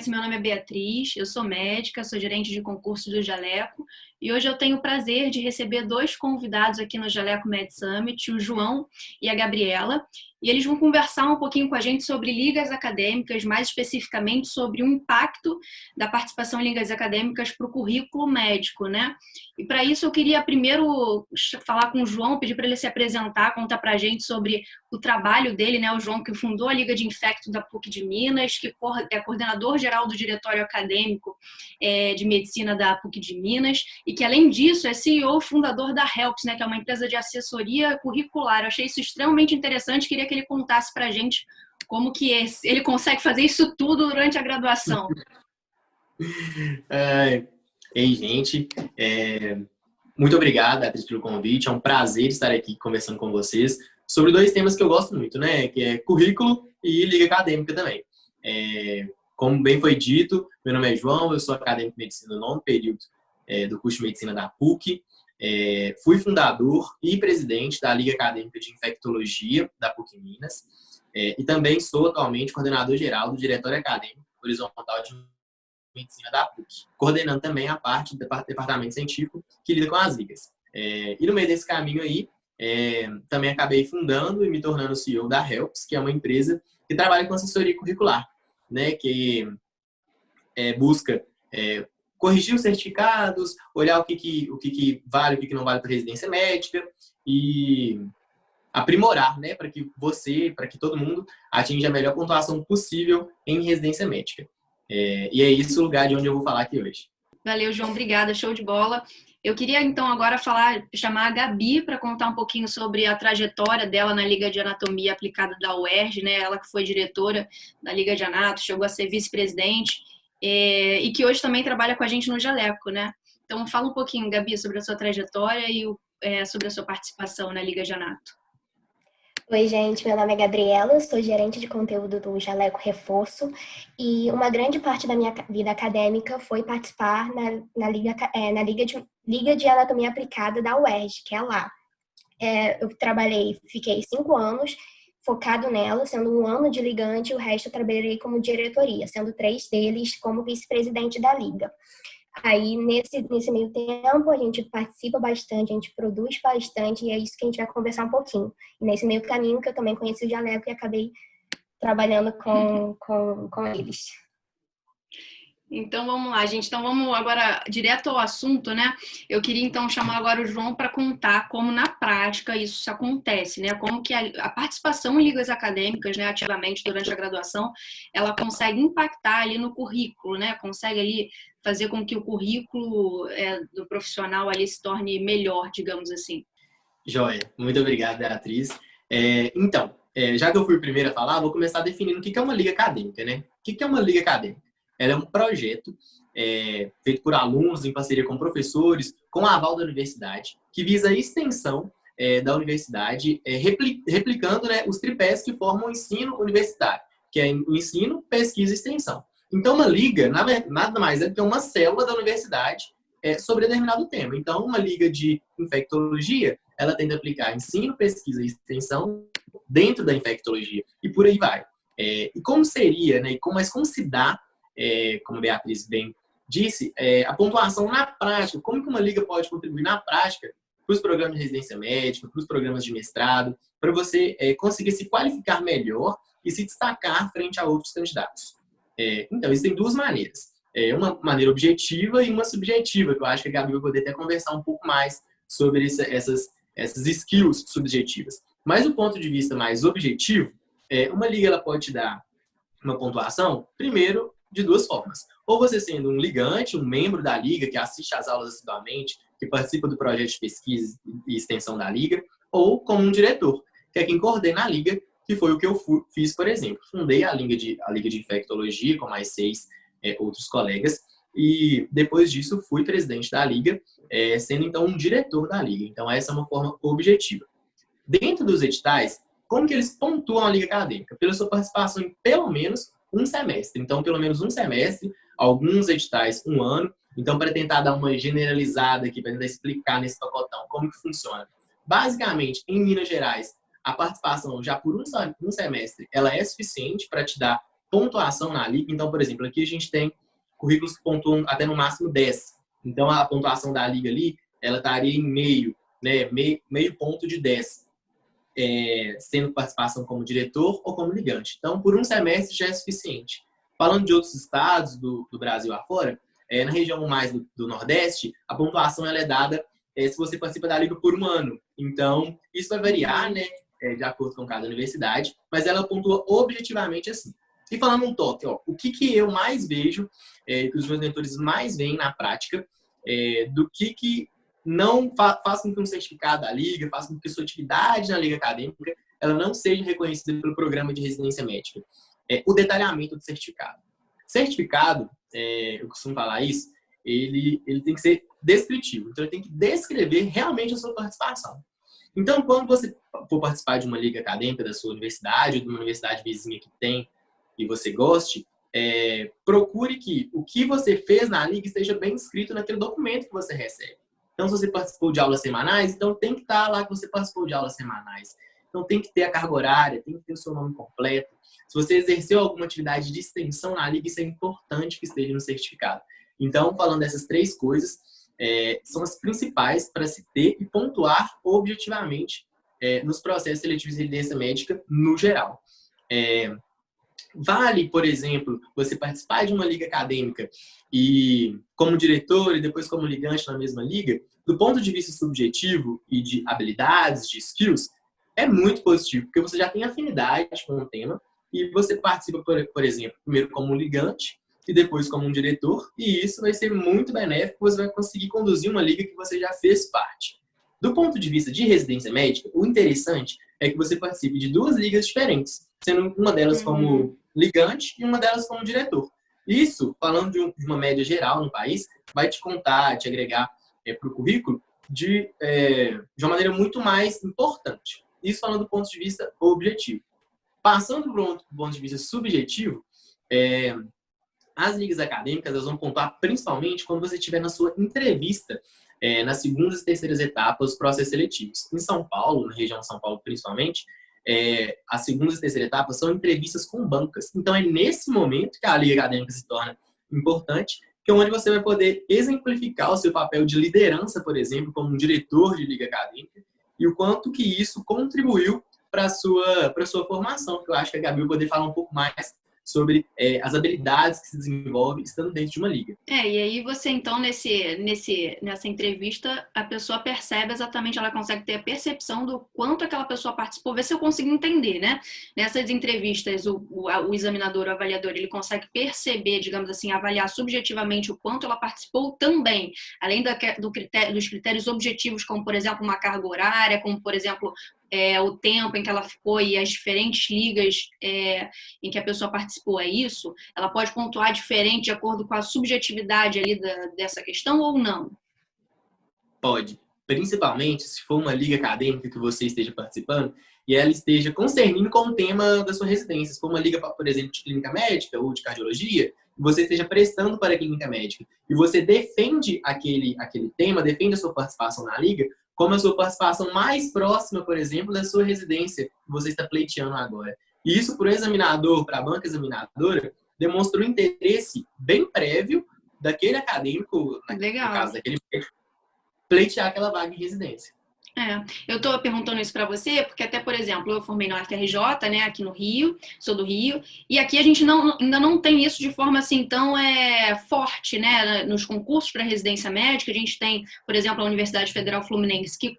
conhece, meu nome é Beatriz, eu sou médica, sou gerente de concurso do Jaleco e hoje eu tenho o prazer de receber dois convidados aqui no Jaleco Med Summit, o João e a Gabriela, e eles vão conversar um pouquinho com a gente sobre ligas acadêmicas, mais especificamente sobre o impacto da participação em ligas acadêmicas para o currículo médico, né? E para isso eu queria primeiro falar com o João, pedir para ele se apresentar, contar para a gente sobre o trabalho dele, né? O João que fundou a Liga de Infecto da PUC de Minas, que é coordenador geral do Diretório Acadêmico de Medicina da PUC de Minas e que, além disso, é CEO e fundador da Helps, né? Que é uma empresa de assessoria curricular. Eu achei isso extremamente interessante, queria que ele contasse para a gente como que ele consegue fazer isso tudo durante a graduação. Ei, gente, muito obrigado, Beatriz, pelo convite. É um prazer estar aqui conversando com vocês sobre dois temas que eu gosto muito, né? Que é currículo e liga acadêmica também. Como bem foi dito, meu nome é João, eu sou acadêmico de medicina no nono período do curso de medicina da PUC. Fui fundador e presidente da Liga Acadêmica de Infectologia da PUC Minas. E também sou atualmente coordenador geral do Diretório Acadêmico Horizontal de Medicina da PUC, coordenando também a parte do departamento científico que lida com as ligas. E no meio desse caminho aí, também acabei fundando e me tornando CEO da Helps, que é uma empresa que trabalha com assessoria curricular, né, que busca corrigir os certificados, olhar o que vale, o que não vale para residência médica e aprimorar, né, para que para que todo mundo atinja a melhor pontuação possível em residência médica. E é esse o lugar de onde eu vou falar aqui hoje. Valeu, João, obrigada, show de bola. Eu queria então agora chamar a Gabi para contar um pouquinho sobre a trajetória dela na Liga de Anatomia Aplicada da UERJ, né? Ela que foi diretora da Liga de Anato, chegou a ser vice-presidente e que hoje também trabalha com a gente no Jaleco, né? Então fala um pouquinho, Gabi, sobre a sua trajetória e sobre a sua participação na Liga de Anato. Oi, gente, meu nome é Gabriela, sou gerente de conteúdo do Jaleco Reforço e uma grande parte da minha vida acadêmica foi participar na Liga de Anatomia Aplicada da UERJ, que é lá. Eu fiquei 5 anos focado nela, sendo 1 ano de ligante e o resto eu trabalhei como diretoria, sendo 3 deles como vice-presidente da Liga. Aí, nesse meio tempo, a gente participa bastante, a gente produz bastante, e é isso que a gente vai conversar um pouquinho. E nesse meio caminho que eu também conheci o Jaleco e acabei trabalhando com eles. Então vamos lá, gente. Então vamos agora direto ao assunto, né? Eu queria então chamar agora o João para contar como na prática isso acontece, né? Como que a participação em ligas acadêmicas, né, ativamente durante a graduação, ela consegue impactar ali no currículo, né? Consegue ali fazer com que o currículo do profissional ali se torne melhor, digamos assim. Joia, muito obrigado, Beatriz. Então, já que eu fui o primeiro a falar, vou começar definindo o que é uma liga acadêmica, né? O que é uma liga acadêmica? Ela é um projeto feito por alunos em parceria com professores, com a aval da universidade, que visa a extensão da universidade, replicando, né, os tripés que formam o ensino universitário, que é o ensino, pesquisa e extensão. Então, uma liga nada mais é do que uma célula da universidade sobre determinado tema. Então, uma liga de infectologia, ela tende a aplicar ensino, pesquisa e extensão dentro da infectologia, e por aí vai. E como seria, né, mas como se dá, como a Beatriz bem disse, a pontuação na prática, como que uma liga pode contribuir na prática para os programas de residência médica, para os programas de mestrado, para você conseguir se qualificar melhor e se destacar frente a outros candidatos. Então, existem 2 maneiras. Uma maneira objetiva e uma subjetiva, que eu acho que a Gabi vai poder até conversar um pouco mais sobre essas skills subjetivas. Mas do ponto de vista mais objetivo, uma liga ela pode te dar uma pontuação, primeiro, de 2 formas. Ou você sendo um ligante, um membro da liga, que assiste às aulas assiduamente, que participa do projeto de pesquisa e extensão da liga, ou como um diretor, que é quem coordena a liga, que foi o que eu fiz, por exemplo. Fundei a Liga de Infectologia com mais 6 outros colegas, e depois disso fui presidente da liga, sendo então um diretor da liga. Então essa é uma forma objetiva. Dentro dos editais, como que eles pontuam a liga acadêmica? Pela sua participação em pelo menos um semestre. Então, pelo menos um semestre, alguns editais 1 ano. Então, para tentar dar uma generalizada aqui, para tentar explicar nesse pacotão como que funciona. Basicamente, em Minas Gerais, a participação já por um semestre, ela é suficiente para te dar pontuação na liga. Então, por exemplo, aqui a gente tem currículos que pontuam até no máximo 10. Então, a pontuação da liga ali, ela estaria em meio, né? Meio ponto de 10. Sendo participação como diretor ou como ligante. Então, por um semestre já é suficiente. Falando de outros estados do Brasil afora, na região mais do Nordeste, a pontuação ela é dada se você participa da liga por um ano. Então, isso vai variar, né, de acordo com cada universidade, mas ela pontua objetivamente assim. E falando um toque, o que eu mais vejo, que os meus mentores mais veem na prática, do que não faz com que um certificado da liga, faz com que sua atividade na liga acadêmica ela não seja reconhecida pelo programa de residência médica. O detalhamento do certificado. Certificado, eu costumo falar isso, ele tem que ser descritivo. Então, ele tem que descrever realmente a sua participação. Então, quando você for participar de uma liga acadêmica da sua universidade, ou de uma universidade vizinha que tem e você goste, procure que o que você fez na liga esteja bem escrito naquele documento que você recebe. Então, se você participou de aulas semanais, então tem que estar lá que você participou de aulas semanais. Então, tem que ter a carga horária, tem que ter o seu nome completo. Se você exerceu alguma atividade de extensão na liga, isso é importante que esteja no certificado. Então, falando dessas 3 coisas, são as principais para se ter e pontuar objetivamente nos processos seletivos de residência médica no geral. Vale, por exemplo, você participar de uma liga acadêmica e como diretor e depois como ligante na mesma liga, do ponto de vista subjetivo e de habilidades, de skills, é muito positivo, porque você já tem afinidade com o tema e você participa, por exemplo, primeiro como ligante e depois como um diretor, e isso vai ser muito benéfico, você vai conseguir conduzir uma liga que você já fez parte. Do ponto de vista de residência médica, o interessante é que você participe de 2 ligas diferentes, sendo uma delas como ligante e uma delas como diretor. Isso, falando de uma média geral no país, vai te contar, te agregar para o currículo de uma maneira muito mais importante. Isso falando do ponto de vista objetivo. Passando para o ponto de vista subjetivo, as ligas acadêmicas elas vão pontuar principalmente quando você estiver na sua entrevista nas segundas e terceiras etapas dos processos seletivos. Em São Paulo, na região de São Paulo principalmente, as segundas e terceiras etapas são entrevistas com bancas. Então, é nesse momento que a liga acadêmica se torna importante, que é onde você vai poder exemplificar o seu papel de liderança, por exemplo, como um diretor de liga acadêmica, e o quanto que isso contribuiu para a sua formação, que eu acho que a Gabi vai poder falar um pouco mais sobre as habilidades que se desenvolvem estando dentro de uma liga. E aí você, então, nessa entrevista, a pessoa percebe exatamente, ela consegue ter a percepção do quanto aquela pessoa participou, ver se eu consigo entender, né? Nessas entrevistas, o examinador, o avaliador, ele consegue perceber, digamos assim, avaliar subjetivamente o quanto ela participou também, além dos critérios objetivos, como, por exemplo, uma carga horária, como, por exemplo, o tempo em que ela ficou e as diferentes ligas em que a pessoa participou, isso? Ela pode pontuar diferente de acordo com a subjetividade ali dessa questão ou não? Pode. Principalmente se for uma liga acadêmica que você esteja participando e ela esteja concernindo com o tema da sua residência. Se for uma liga, por exemplo, de clínica médica ou de cardiologia, você esteja prestando para a clínica médica e você defende aquele tema, defende a sua participação na liga, como a sua participação mais próxima, por exemplo, da sua residência que você está pleiteando agora. E isso, para o examinador, para a banca examinadora, demonstra um interesse bem prévio daquele acadêmico, no caso daquele médico, pleitear aquela vaga em residência. Eu estou perguntando isso para você, porque até, por exemplo, eu formei na UFRJ, né, aqui no Rio, sou do Rio, e aqui a gente ainda não tem isso de forma assim tão forte, né, nos concursos para residência médica. A gente tem, por exemplo, a Universidade Federal Fluminense, que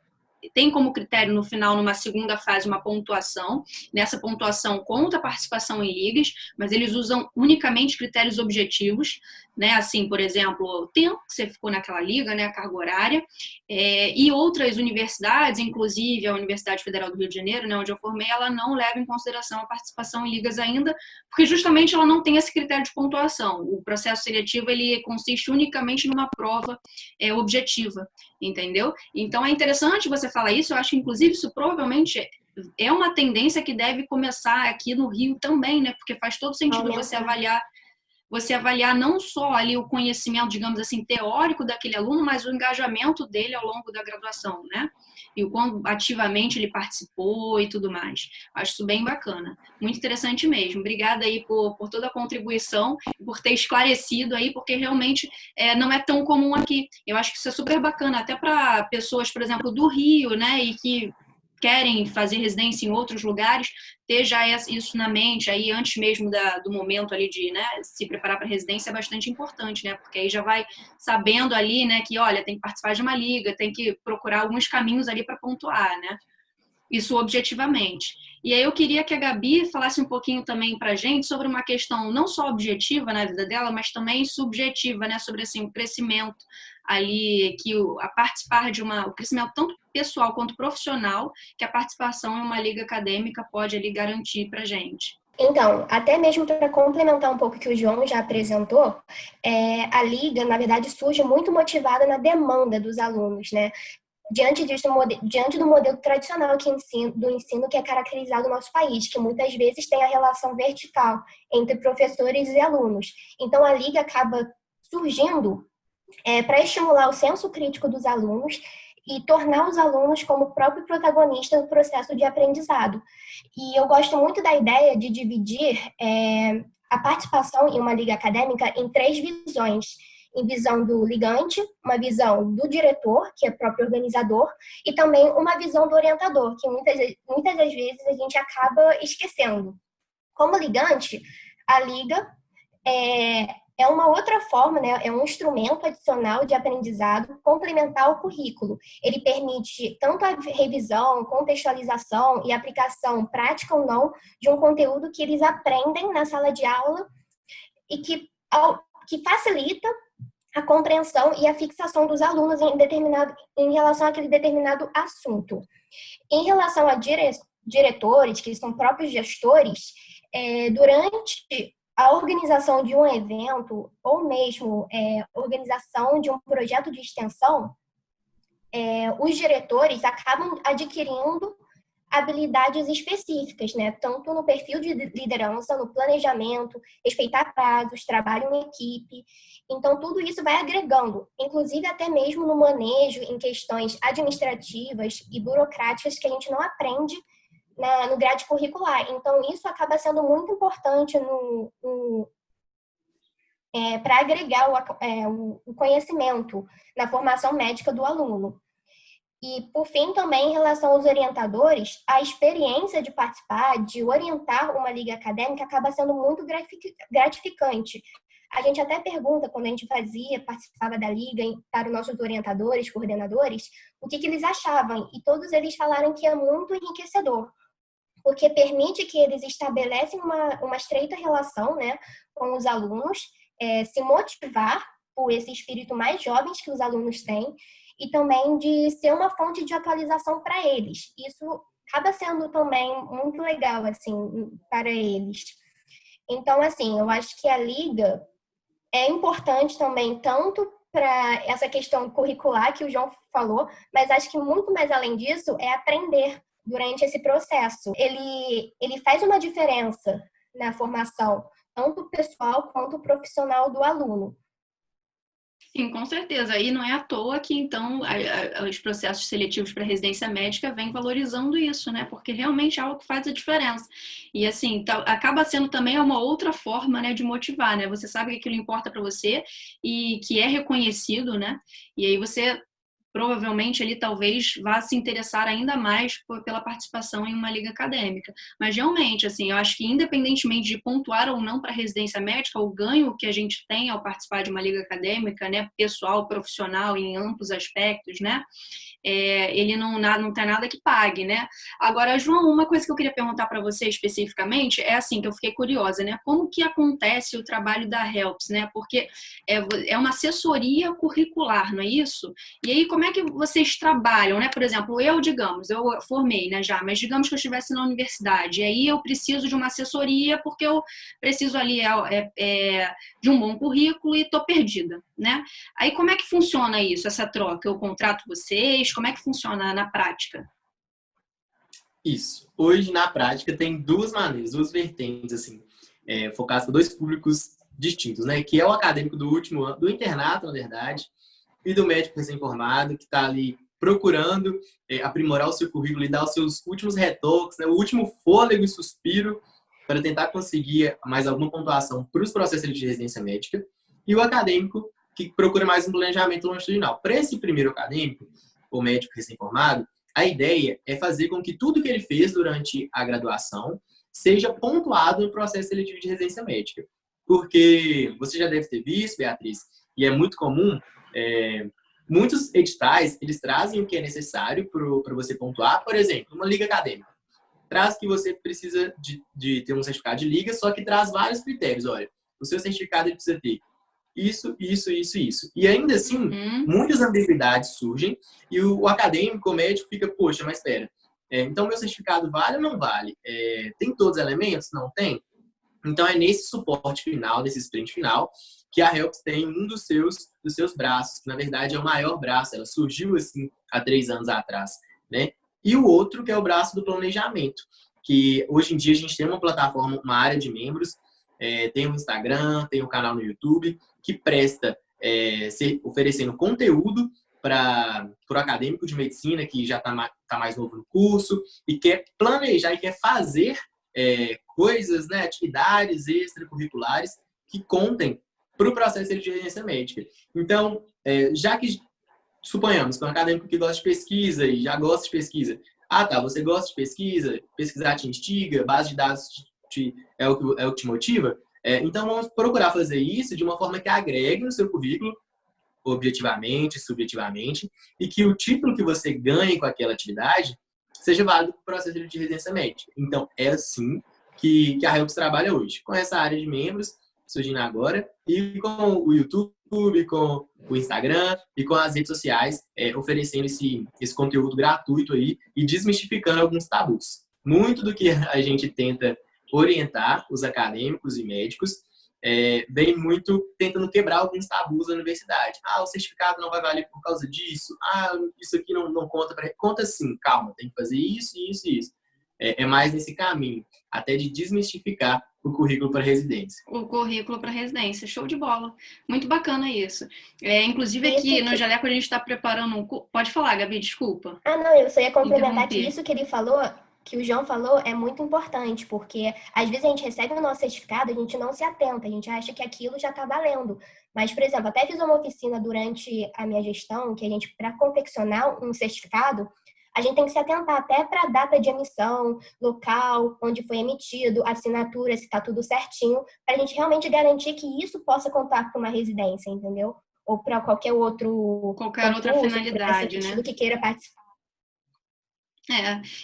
tem como critério no final, numa segunda fase, uma pontuação. Nessa pontuação conta a participação em ligas, mas eles usam unicamente critérios objetivos, né? Assim, por exemplo, o tempo que você ficou naquela liga, né? A carga horária. E outras universidades, inclusive a Universidade Federal do Rio de Janeiro, né? Onde eu formei, ela não leva em consideração a participação em ligas ainda, porque justamente ela não tem esse critério de pontuação. O processo seletivo, ele consiste unicamente numa prova objetiva, entendeu? Então, é interessante você falar isso. Eu acho que, inclusive, isso provavelmente é uma tendência que deve começar aqui no Rio também, né? Porque faz todo sentido você você avaliar não só ali o conhecimento, digamos assim, teórico daquele aluno, mas o engajamento dele ao longo da graduação, né? E o quão ativamente ele participou e tudo mais. Acho isso bem bacana. Muito interessante mesmo. Obrigada aí por toda a contribuição, por ter esclarecido aí, porque realmente não é tão comum aqui. Eu acho que isso é super bacana, até para pessoas, por exemplo, do Rio, né, e que querem fazer residência em outros lugares, ter já isso na mente aí antes mesmo do momento ali de, né, se preparar para residência é bastante importante, né, porque aí já vai sabendo ali, né, que olha, tem que participar de uma liga, tem que procurar alguns caminhos ali para pontuar, né, isso objetivamente. E aí eu queria que a Gabi falasse um pouquinho também para a gente sobre uma questão não só objetiva na vida dela, mas também subjetiva, né, sobre assim, o crescimento ali, que a participar de o crescimento tanto pessoal quanto profissional, que a participação em uma liga acadêmica pode ali garantir para a gente. Então, até mesmo para complementar um pouco o que o João já apresentou, a Liga, na verdade, surge muito motivada na demanda dos alunos, né? Diante do modelo tradicional do ensino que é caracterizado no nosso país, que muitas vezes tem a relação vertical entre professores e alunos. Então, a Liga acaba surgindo para estimular o senso crítico dos alunos e tornar os alunos como o próprio protagonista do processo de aprendizado. E eu gosto muito da ideia de dividir a participação em uma liga acadêmica em 3 visões. Em visão do ligante, uma visão do diretor, que é o próprio organizador, e também uma visão do orientador, que muitas das vezes a gente acaba esquecendo. Como ligante, a liga é uma outra forma, né? É um instrumento adicional de aprendizado complementar ao currículo. Ele permite tanto a revisão, contextualização e aplicação prática ou não de um conteúdo que eles aprendem na sala de aula e que facilita a compreensão e a fixação dos alunos em relação àquele determinado assunto. Em relação a diretores, que são próprios gestores, durante a organização de um evento ou mesmo organização de um projeto de extensão, os diretores acabam adquirindo habilidades específicas, né? Tanto no perfil de liderança, no planejamento, respeitar prazos, trabalho em equipe. Então, tudo isso vai agregando, inclusive até mesmo no manejo em questões administrativas e burocráticas que a gente não aprende no grade curricular. Então, isso acaba sendo muito importante para agregar o conhecimento na formação médica do aluno. E, por fim, também em relação aos orientadores, a experiência de participar, de orientar uma liga acadêmica acaba sendo muito gratificante. A gente até pergunta, quando a gente participava da liga, para os nossos orientadores, coordenadores, o que eles achavam. E todos eles falaram que é muito enriquecedor, porque permite que eles estabelecem uma estreita relação, né, com os alunos, se motivar por esse espírito mais jovens que os alunos têm, e também de ser uma fonte de atualização para eles. Isso acaba sendo também muito legal, assim, para eles. Então, assim, eu acho que a liga é importante também, tanto para essa questão curricular que o João falou, mas acho que muito mais além disso é aprender durante esse processo. Ele faz uma diferença na formação, tanto pessoal quanto profissional do aluno. Sim, com certeza. E não é à toa que, então, os processos seletivos para residência médica vêm valorizando isso, né? Porque realmente é algo que faz a diferença. E, assim, acaba sendo também uma outra forma, né, de motivar, né? Você sabe que aquilo importa para você e que é reconhecido, né? E aí você provavelmente ele talvez vá se interessar ainda mais pela participação em uma liga acadêmica. Mas realmente, assim, eu acho que independentemente de pontuar ou não para a residência médica, o ganho que a gente tem ao participar de uma liga acadêmica, né, pessoal, profissional, em amplos aspectos, né, ele não tem nada que pague, né? Agora, João, uma coisa que eu queria perguntar para você especificamente é assim, que eu fiquei curiosa, né? Como que acontece o trabalho da HELPS, né? Porque é uma assessoria curricular, não é isso? E aí, como é que vocês trabalham, né? Por exemplo, digamos, eu formei, né, já, mas digamos que eu estivesse na universidade, e aí eu preciso de uma assessoria porque eu preciso ali de um bom currículo e estou perdida, né? Aí, como é que funciona isso, essa troca? Eu contrato vocês? Como é que funciona na prática? Isso. Hoje, na prática, tem duas maneiras, duas vertentes, assim, focadas para dois públicos distintos, né? Que é o acadêmico do último ano, do internato, na verdade, e do médico recém-formado, que está ali procurando aprimorar o seu currículo e dar os seus últimos retoques, né? O último fôlego e suspiro para tentar conseguir mais alguma pontuação para os processos de residência médica, e o acadêmico, que procura mais um planejamento longitudinal. Para esse primeiro acadêmico, o médico recém-formado, a ideia é fazer com que tudo que ele fez durante a graduação seja pontuado no processo seletivo de residência médica. Porque você já deve ter visto, Beatriz, e é muito comum, muitos editais, eles trazem o que é necessário para você pontuar. Por exemplo, uma liga acadêmica. Traz que você precisa de ter um certificado de liga, só que traz vários critérios. Olha, o seu certificado precisa ter isso, isso, isso, isso. E ainda assim, muitas ambiguidades surgem e o acadêmico, o médico, fica, poxa, mas espera, então meu certificado vale ou não vale? Tem todos os elementos? Não tem? Então é nesse suporte final, nesse sprint final, que a Helps tem um dos seus braços, que na verdade é o maior braço, ela surgiu assim há 3 anos atrás, né? E o outro que é o braço do planejamento, que hoje em dia a gente tem uma plataforma, uma área de membros, tem o Instagram, tem o canal no YouTube, que presta oferecendo conteúdo para o acadêmico de medicina que já tá mais novo no curso e quer planejar e quer fazer coisas, né, atividades extracurriculares que contem para o processo de residência médica. Então, já que suponhamos que um acadêmico que gosta de pesquisa e já gosta de pesquisa, tá, você gosta de pesquisa, pesquisar te instiga, base de dados é o que te motiva, então vamos procurar fazer isso de uma forma que agregue no seu currículo, objetivamente, subjetivamente, e que o título que você ganhe com aquela atividade seja válido para o processo de residência médica. Então, é assim que a Helps trabalha hoje, com essa área de membros surgindo agora, e com o YouTube, com o Instagram e com as redes sociais, oferecendo esse conteúdo gratuito aí e desmistificando alguns tabus. Muito do que a gente tenta orientar os acadêmicos e médicos vem muito tentando quebrar alguns tabus da universidade. O certificado não vai valer por causa disso. Isso aqui não conta. Conta sim, calma, tem que fazer isso, isso e isso. É mais nesse caminho, até de desmistificar o currículo para residência. O currículo para residência, show de bola. Muito bacana isso. Inclusive aqui no Jaleco a gente está preparando um curso. Pode falar, Gabi, desculpa. Não, eu só ia complementar que isso que ele falou, que o João falou, é muito importante, porque às vezes a gente recebe o nosso certificado, a gente não se atenta, a gente acha que aquilo já está valendo. Mas, por exemplo, até fiz uma oficina durante a minha gestão, que a gente, para confeccionar um certificado, a gente tem que se atentar até para a data de emissão, local, onde foi emitido, assinatura, se está tudo certinho, para a gente realmente garantir que isso possa contar para uma residência, entendeu? Ou para qualquer outra finalidade, né? Que queira participar.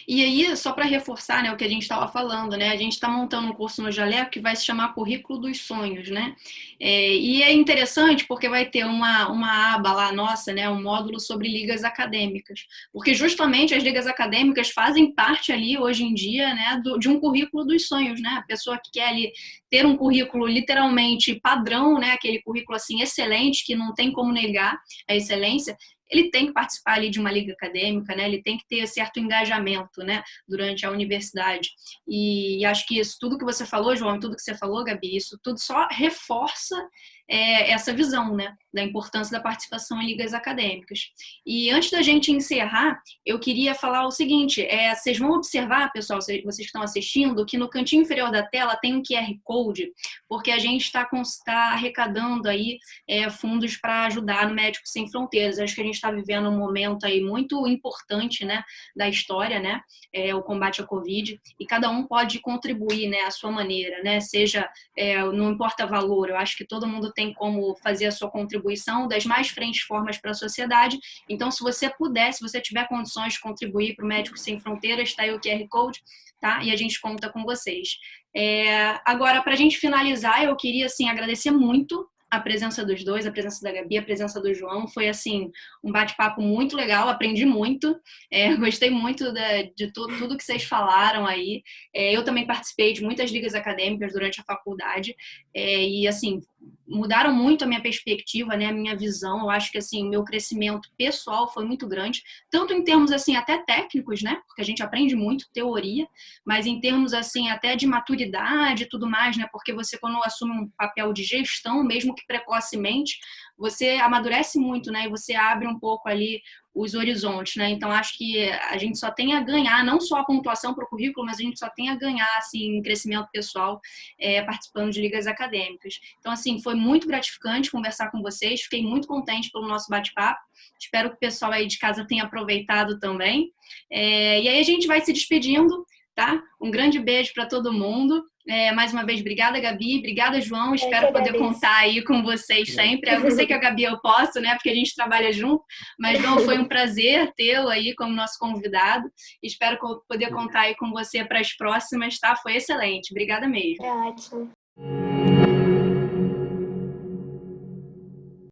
E aí, só para reforçar, né, o que a gente estava falando, né, a gente está montando um curso no Jaleco que vai se chamar Currículo dos Sonhos, né, e é interessante porque vai ter uma aba lá nossa, né, um módulo sobre ligas acadêmicas, porque justamente as ligas acadêmicas fazem parte ali, hoje em dia, né, de um currículo dos sonhos, né, a pessoa que quer ali ter um currículo literalmente padrão, né, aquele currículo assim excelente, que não tem como negar a excelência, ele tem que participar ali de uma liga acadêmica, né? Ele tem que ter certo engajamento, né? Durante a universidade. E acho que isso, tudo que você falou, João, tudo que você falou, Gabi, isso tudo só reforça essa visão, né? Da importância da participação em ligas acadêmicas. E antes da gente encerrar, eu queria falar o seguinte, vocês vão observar, pessoal, vocês que estão assistindo, que no cantinho inferior da tela tem um QR Code, porque a gente está arrecadando aí fundos para ajudar no Médicos Sem Fronteiras. Acho que a gente está vivendo um momento aí muito importante, né, da história, né, o combate à Covid, e cada um pode contribuir, né, à sua maneira, né, seja, não importa valor, eu acho que todo mundo tem como fazer a sua contribuição das mais diferentes formas para a sociedade. Então, se você puder, se você tiver condições de contribuir para o Médicos Sem Fronteiras, está aí o QR Code, tá? E a gente conta com vocês. Agora, para a gente finalizar, eu queria, assim, agradecer muito a presença dos dois, a presença da Gabi, a presença do João. Foi, assim, um bate-papo muito legal, aprendi muito, gostei muito de tudo que vocês falaram aí. Eu também participei de muitas ligas acadêmicas durante a faculdade e, assim, mudaram muito a minha perspectiva, né, a minha visão. Eu acho que, assim, o meu crescimento pessoal foi muito grande, tanto em termos, assim, até técnicos, né, porque a gente aprende muito teoria, mas em termos, assim, até de maturidade e tudo mais, né, porque você, quando assume um papel de gestão, mesmo que precocemente, você amadurece muito, né, e você abre um pouco ali os horizontes, né, então acho que a gente só tem a ganhar, não só a pontuação para o currículo, mas a gente só tem a ganhar, assim, em crescimento pessoal, participando de ligas acadêmicas. Então, assim, foi muito gratificante conversar com vocês, fiquei muito contente pelo nosso bate-papo, espero que o pessoal aí de casa tenha aproveitado também, e aí a gente vai se despedindo, tá? Um grande beijo para todo mundo. Mais uma vez, obrigada, Gabi. Obrigada, João. Espero poder contar aí com vocês sempre. Eu sei que a Gabi eu posso, né? Porque a gente trabalha junto. Mas, João, foi um prazer tê-lo aí como nosso convidado. Espero poder contar aí com você para as próximas, tá? Foi excelente. Obrigada mesmo. É ótimo.